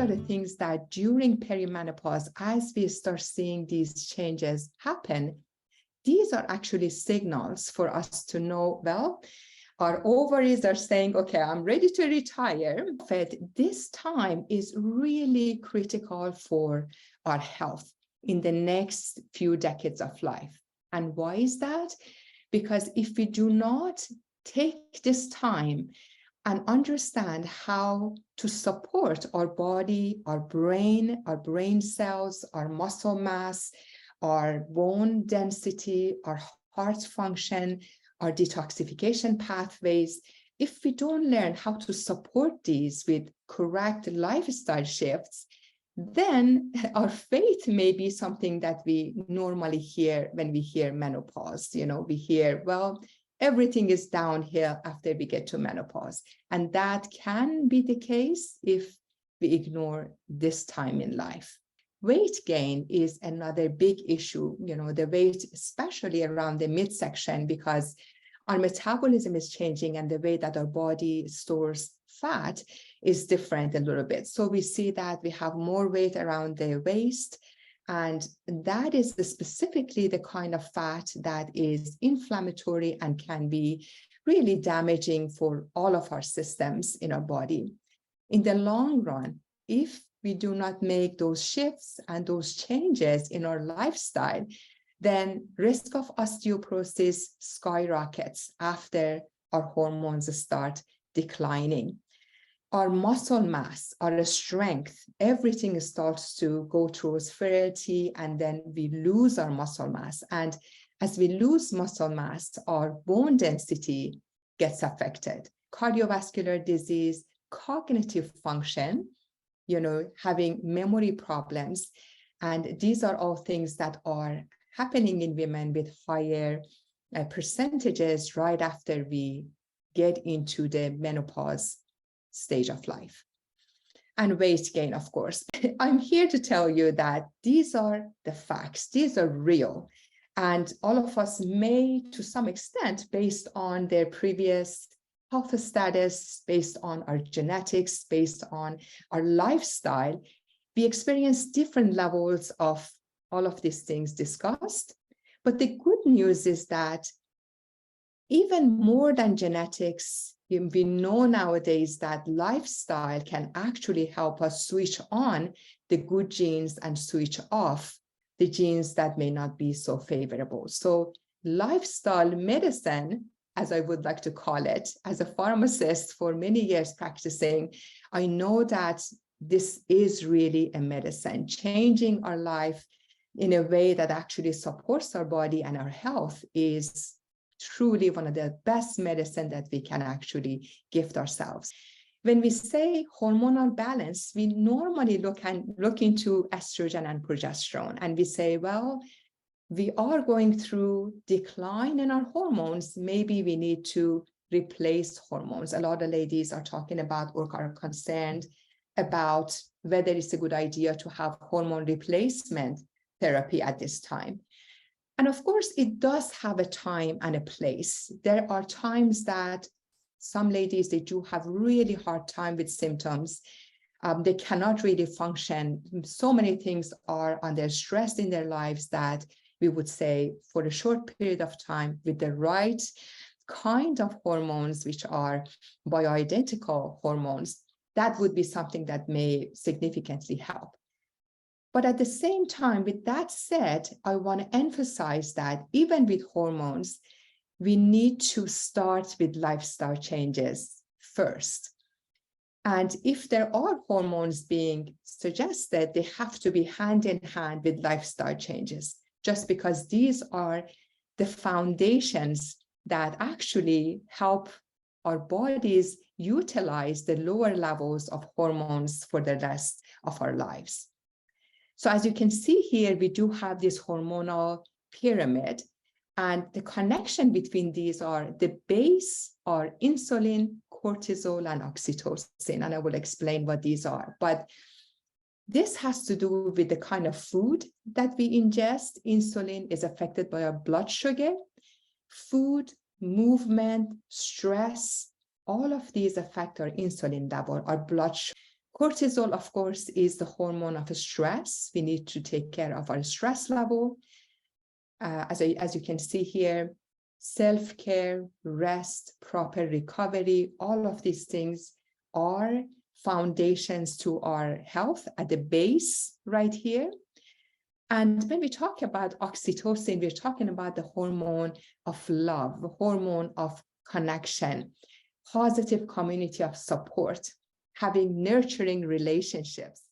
are the things that during perimenopause, as we start seeing these changes happen, these are actually signals for us to know, well, our ovaries are saying, okay, I'm ready to retire. But this time is really critical for our health in the next few decades of life. And why is that? Because if we do not take this time and understand how to support our body, our brain cells, our muscle mass, our bone density, our heart function, our detoxification pathways, if we don't learn how to support these with correct lifestyle shifts, then our fate may be something that we normally hear when we hear menopause. We hear, well, everything is downhill after we get to menopause. And that can be the case if we ignore this time in life. Weight gain is another big issue, the weight, especially around the midsection, because our metabolism is changing and the way that our body stores fat is different a little bit. So we see that we have more weight around the waist, and that is specifically the kind of fat that is inflammatory and can be really damaging for all of our systems in our body. In the long run, if we do not make those shifts and those changes in our lifestyle, then risk of osteoporosis skyrockets after our hormones start declining. Our muscle mass, our strength, everything starts to go towards frailty, and then we lose our muscle mass. And as we lose muscle mass, our bone density gets affected. Cardiovascular disease, cognitive function, having memory problems. And these are all things that are happening in women with higher percentages right after we get into the menopause stage of life. And weight gain, of course. I'm here to tell you that these are the facts. These are real. And all of us may, to some extent, based on their previous health status, based on our genetics, based on our lifestyle, we experience different levels of all of these things discussed. But the good news is that even more than genetics, we know nowadays that lifestyle can actually help us switch on the good genes and switch off the genes that may not be so favorable. So lifestyle medicine, as I would like to call it, as a pharmacist for many years practicing, I know that this is really a medicine, changing our life in a way that actually supports our body and our health is truly one of the best medicine that we can actually gift ourselves. When we say hormonal balance, we normally look into estrogen and progesterone, and we say, well, we are going through decline in our hormones. Maybe we need to replace hormones. A lot of ladies are talking about or are concerned about whether it's a good idea to have hormone replacement therapy at this time. And of course, it does have a time and a place. There are times that some ladies, they do have really hard time with symptoms. They cannot really function. So many things are under stress in their lives that we would say for a short period of time with the right kind of hormones, which are bioidentical hormones, that would be something that may significantly help. But at the same time, with that said, I want to emphasize that even with hormones, we need to start with lifestyle changes first. And if there are hormones being suggested, they have to be hand in hand with lifestyle changes, just because these are the foundations that actually help our bodies utilize the lower levels of hormones for the rest of our lives. So as you can see here, we do have this hormonal pyramid, and the connection between these are the base are insulin, cortisol, and oxytocin, and I will explain what these are. But this has to do with the kind of food that we ingest. Insulin is affected by our blood sugar. Food, movement, stress, all of these affect our insulin level, our blood sugar. Cortisol, of course, is the hormone of stress. We need to take care of our stress level. As you can see here, self-care, rest, proper recovery, all of these things are foundations to our health at the base right here. And when we talk about oxytocin, we're talking about the hormone of love, the hormone of connection, positive community of support, having nurturing relationships.